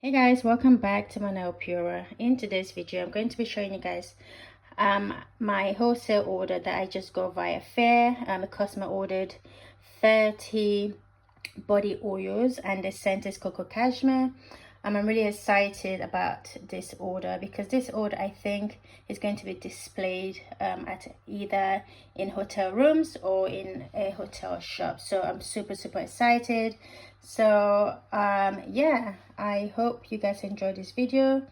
Hey guys, welcome back to my nail purer. In today's video I'm going to be showing you guys my wholesale order that I just got via Faire. A customer ordered 30 body oils and the scent is Coco Cashmere. I'm really excited about this order because this order I think is going to be displayed at either in hotel rooms or in a hotel shop. So I'm super excited. So yeah, I hope you guys enjoyed this video.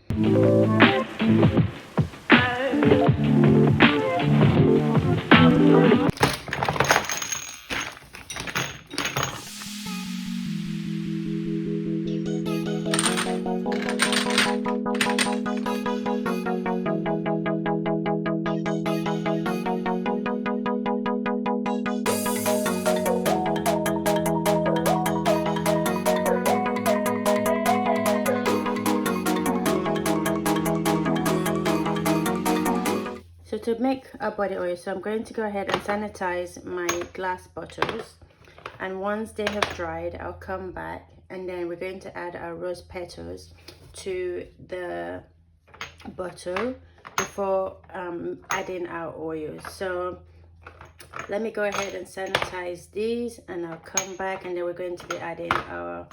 So to make a body oil, so I'm going to go ahead and sanitize my glass bottles, and once they have dried I'll come back and then we're going to add our rose petals to the bottle before adding our oils. So let me go ahead and sanitize these and I'll come back and then we're going to be adding our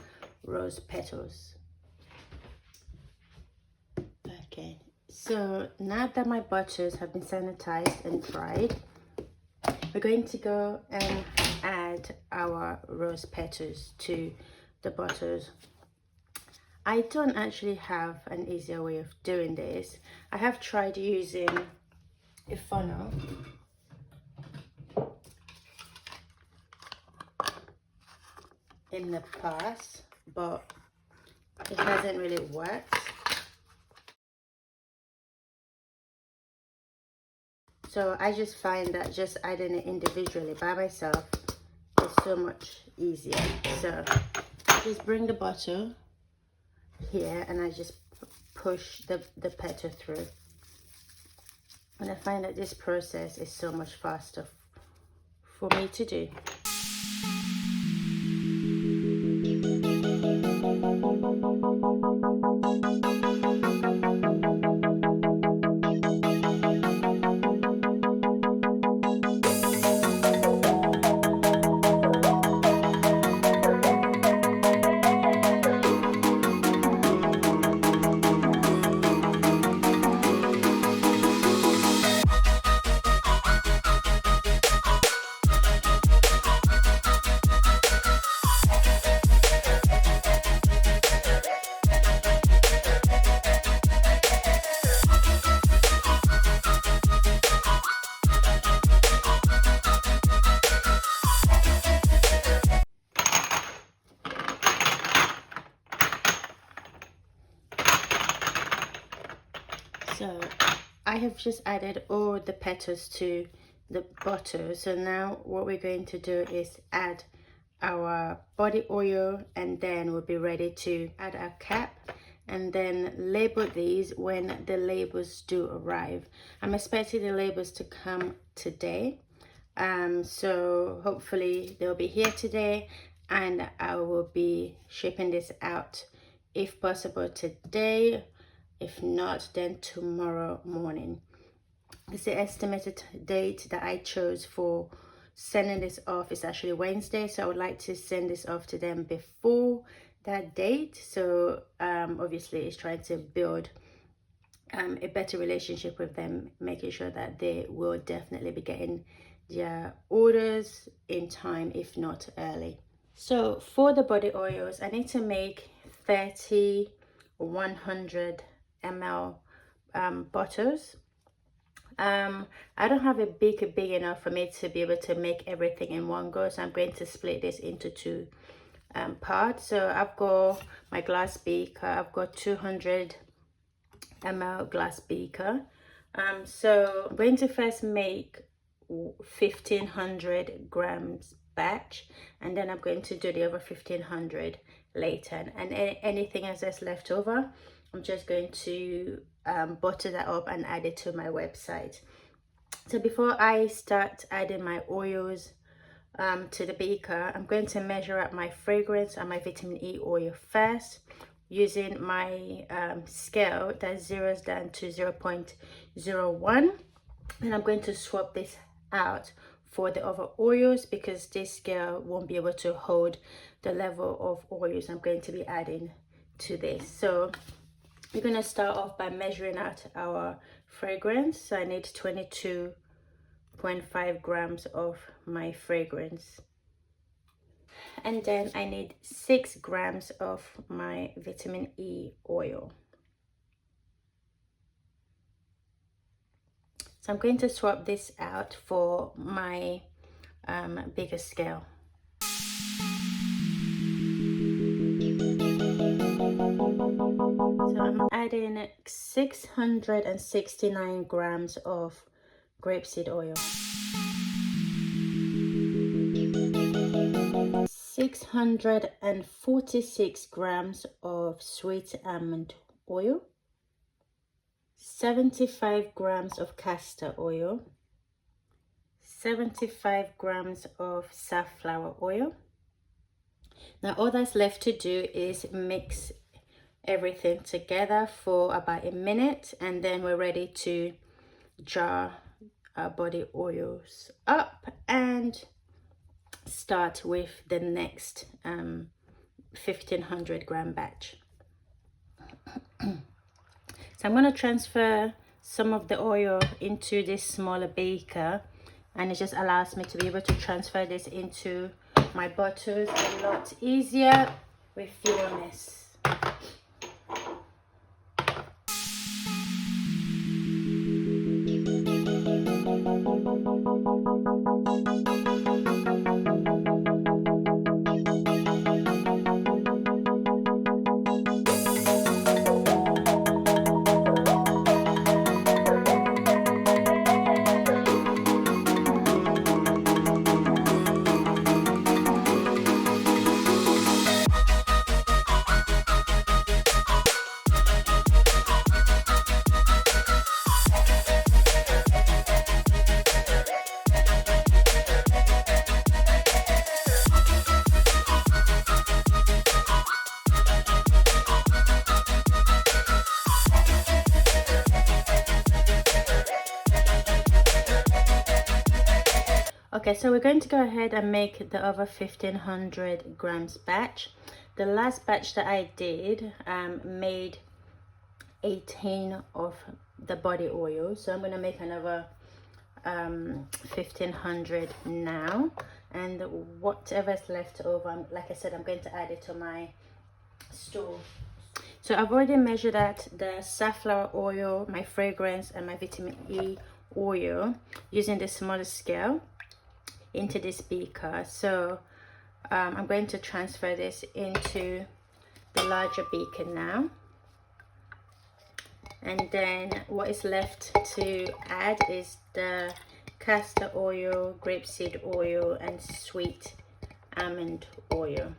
rose petals. Okay, so now that my butters have been sanitized and dried, we're going to go and add our rose petals to the butters. I don't actually have an easier way of doing this. I have tried using a funnel in the past, but it hasn't really worked. So I just find that just adding it individually by myself is so much easier. So just bring the bottle here and I just push the petal through. And I find that this process is so much faster for me to do. So I have just added all the petals to the bottle. So now what we're going to do is add our body oil and then we'll be ready to add our cap and then label these when the labels do arrive. I'm expecting the labels to come today. So hopefully they'll be here today and I will be shipping this out if possible today. If not, then tomorrow morning. It's the estimated date that I chose for sending this off is actually Wednesday, so I would like to send this off to them before that date. So obviously it's trying to build a better relationship with them, making sure that they will definitely be getting their orders in time, if not early. So for the body oils, I need to make 30 100 ml bottles. I don't have a big enough for me to be able to make everything in one go, so I'm going to split this into two parts. So I've got my glass beaker. I've got 200 ml glass beaker. So I'm going to first make 1500 grams batch, and then I'm going to do the other 1500 later, and anything else that's left over I'm just going to butter that up and add it to my website. So before I start adding my oils to the beaker, I'm going to measure up my fragrance and my vitamin E oil first using my scale that zeroes down to 0.01, and I'm going to swap this out for the other oils because this scale won't be able to hold the level of oils I'm going to be adding to this. So we're going to start off by measuring out our fragrance. So I need 22.5 grams of my fragrance, and then I need 6 grams of my vitamin E oil. So I'm going to swap this out for my bigger scale. So I'm adding 669 grams of grapeseed oil, 646 grams of sweet almond oil, 75 grams of castor oil, 75 grams of safflower oil. Now all that's left to do is mix everything together for about a minute, and then we're ready to jar our body oils up and start with the next 1500 gram batch. So I'm going to transfer some of the oil into this smaller beaker, and it just allows me to be able to transfer this into my butters a lot easier with fewer mess. Okay, so we're going to go ahead and make the other 1500 grams batch. The last batch that I did made 18 of the body oil, so I'm going to make another 1500 now, and whatever's left over, like I said, I'm going to add it to my store. So I've already measured out the safflower oil, my fragrance, and my vitamin E oil using the smallest scale into this beaker. So I'm going to transfer this into the larger beaker now, and then what is left to add is the castor oil, grapeseed oil, and sweet almond oil.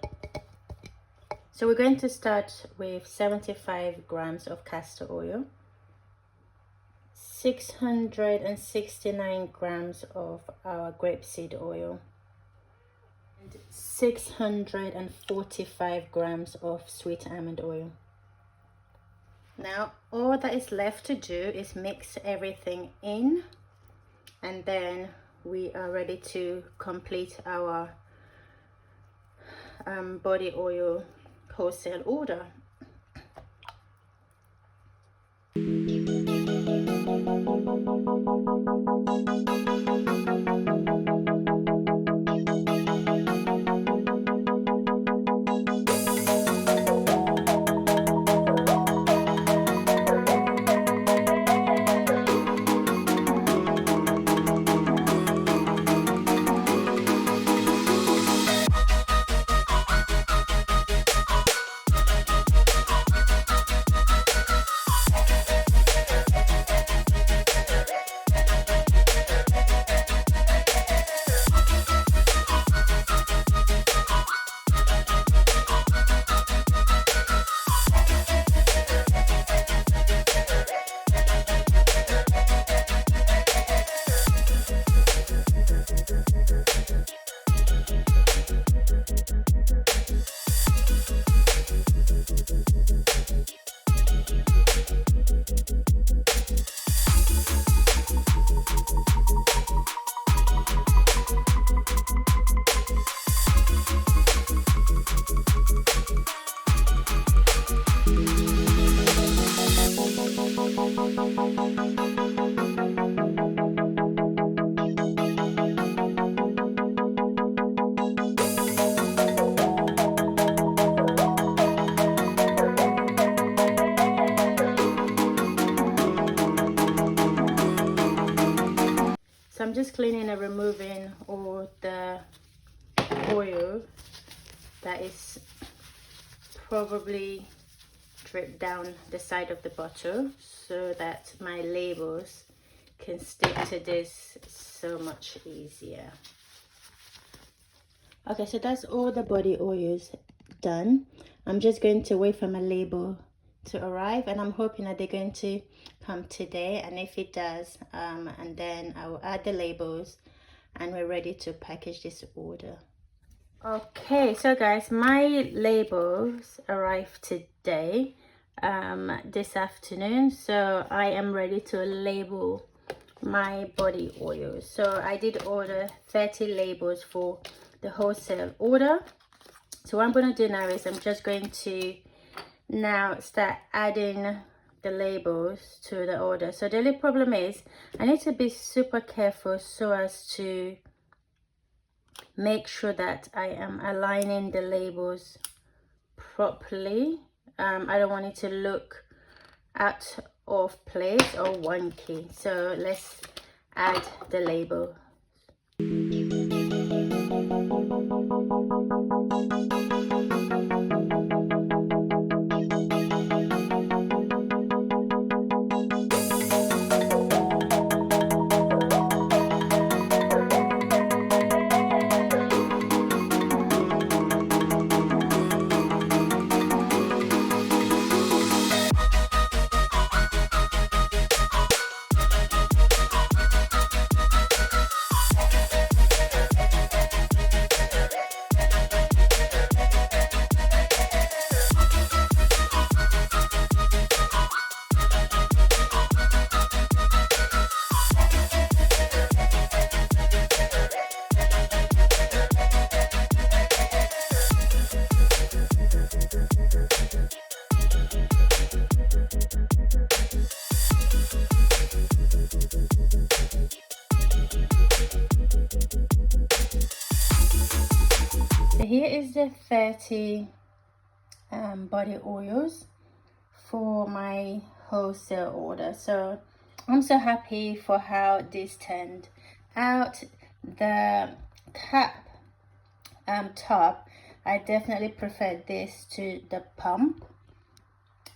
So we're going to start with 75 grams of castor oil, 669 grams of our grapeseed oil, and 645 grams of sweet almond oil. Now all that is left to do is mix everything in, and then we are ready to complete our body oil wholesale order. I'm just cleaning and removing all the oil that is probably dripped down the side of the bottle, so that my labels can stick to this so much easier. Okay, so that's all the body oils done. I'm just going to wait for my label to arrive, and I'm hoping that they're going to come today, and if it does, and then I will add the labels and we're ready to package this order. Okay, so guys, my labels arrived today, this afternoon, so I am ready to label my body oils. So I did order 30 labels for the wholesale order. So what I'm going to do now is I'm just going to now start adding the labels to the order. So the only problem is I need to be super careful so as to make sure that I am aligning the labels properly. I don't want it to look out of place or wonky. So let's add the label. Here is the 30 body oils for my wholesale order. So I'm so happy for how this turned out. The cap top, I definitely prefer this to the pump.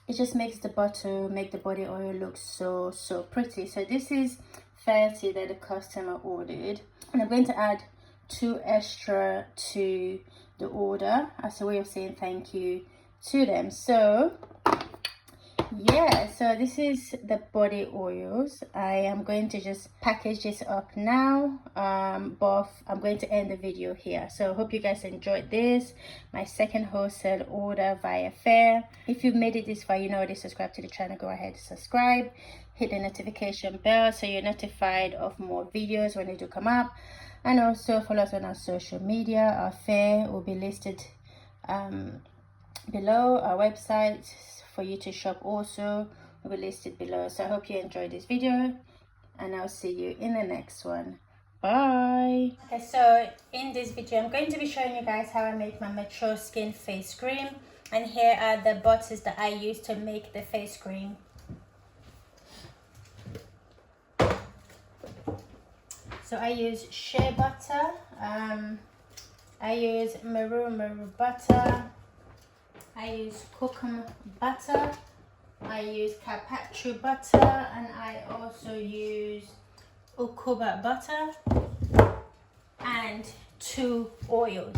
It just makes the bottle, make the body oil look so pretty. So this is 30 that the customer ordered, and I'm going to add 2 extra to the order as a way of saying thank you to them. So yeah, so this is the body oils. I am going to just package this up now, but I'm going to end the video here. So I hope you guys enjoyed this, my second wholesale order via Faire. If you've made it this far, you know already subscribe to the channel, go ahead and subscribe, hit the notification bell so you're notified of more videos when they do come up. And also follow us on our social media. Our Faire will be listed below. Our website for you to shop also will be listed below. So I hope you enjoyed this video, and I'll see you in the next one. Bye. Okay, so in this video I'm going to be showing you guys how I make my mature skin face cream, and here are the butters that I use to make the face cream. So I use Shea Butter, I use Murumuru Butter, I use Kokum Butter, I use Cupuacu Butter, and I also use Uccuba Butter, and 2 oils.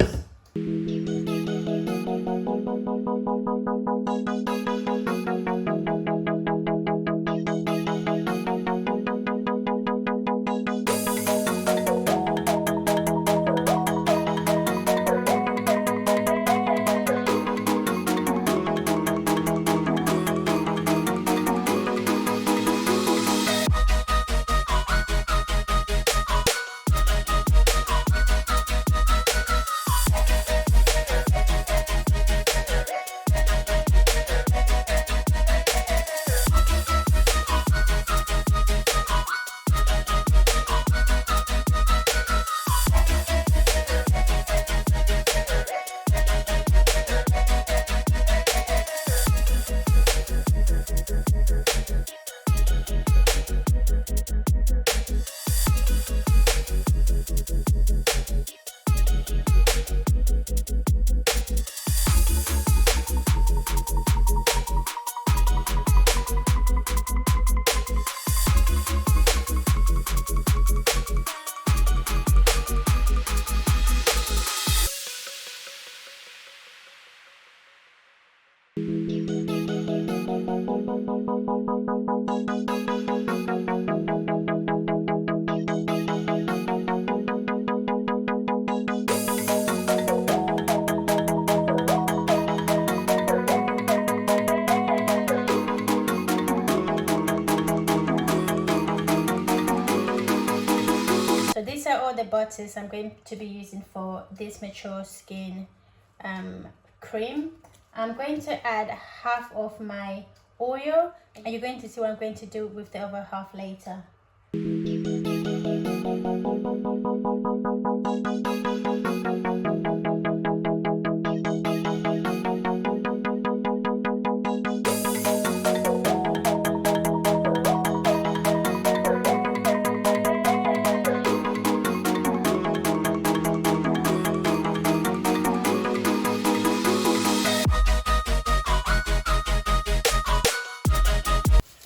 are all the butters I'm going to be using for this mature skin cream. I'm going to add half of my oil, and you're going to see what I'm going to do with the other half later.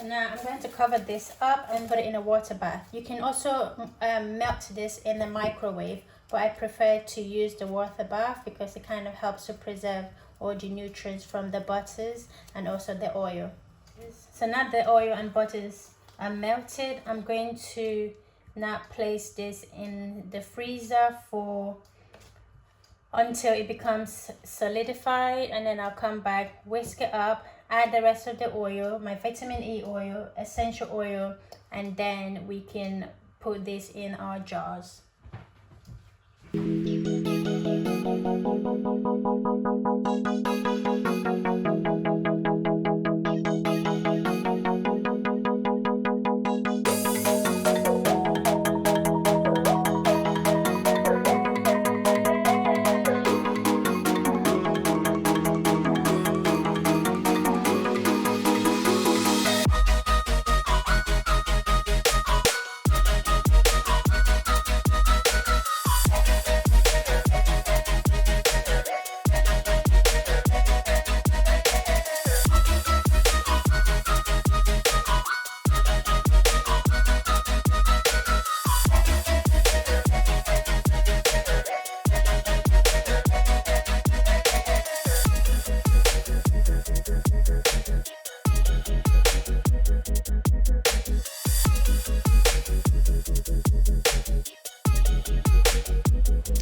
Now I'm going to cover this up and put it in a water bath. You can also melt this in the microwave, but I prefer to use the water bath because it kind of helps to preserve all the nutrients from the butters and also the oil. So now the oil and butters are melted, I'm going to now place this in the freezer for until it becomes solidified, and then I'll come back, whisk it up, add the rest of the oil, my vitamin E oil, essential oil, and then we can put this in our jars.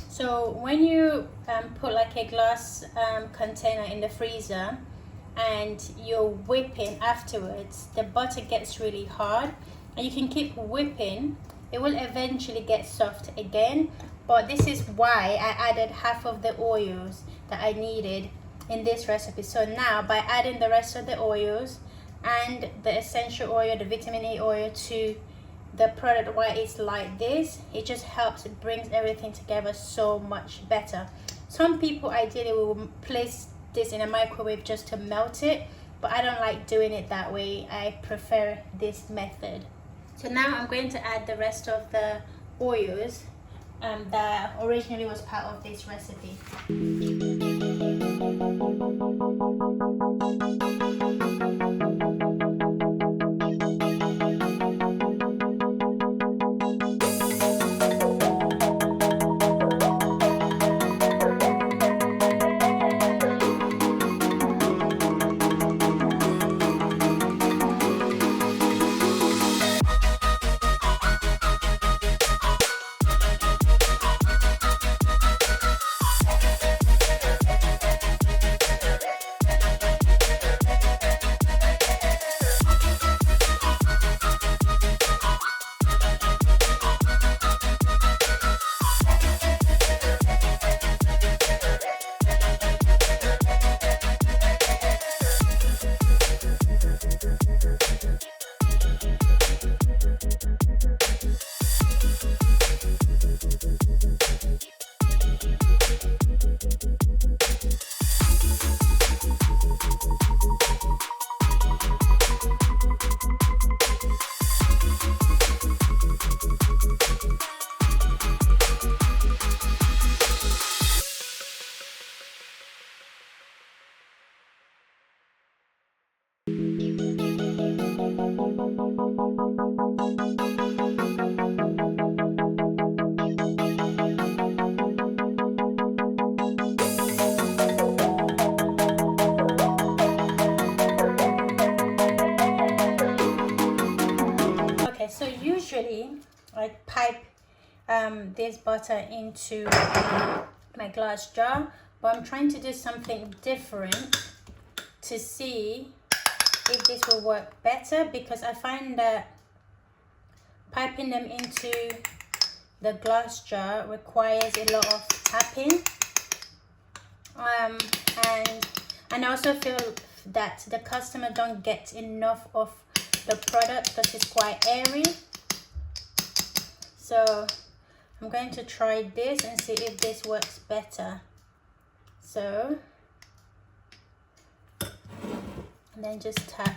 So when you put like a glass container in the freezer and you're whipping afterwards, the butter gets really hard, and you can keep whipping, it will eventually get soft again. But this is why I added half of the oils that I needed in this recipe. So now by adding the rest of the oils and the essential oil, the vitamin E oil to the product while it's like this, it just helps, it brings everything together so much better. Some people ideally will place this in a microwave just to melt it, but I don't like doing it that way. I prefer this method. So now I'm going to add the rest of the oils that originally was part of this recipe. So usually I pipe this butter into my glass jar, but I'm trying to do something different to see if this will work better, because I find that piping them into the glass jar requires a lot of tapping, and I also feel that the customer don't get enough of the product because it's quite airy. So I'm going to try this and see if this works better. So, and then just tap.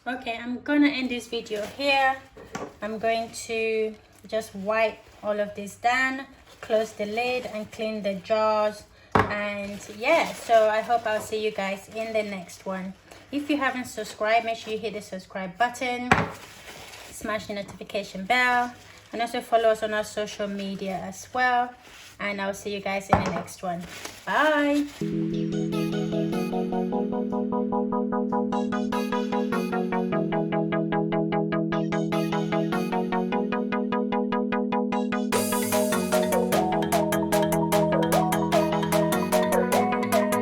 Okay, I'm gonna end this video here. I'm going to just wipe all of this down, close the lid and clean the jars. And yeah, so I hope I'll see you guys in the next one. If you haven't subscribed, make sure you hit the subscribe button, smash the notification bell, and also follow us on our social media as well. And I'll see you guys in the next one. Bye.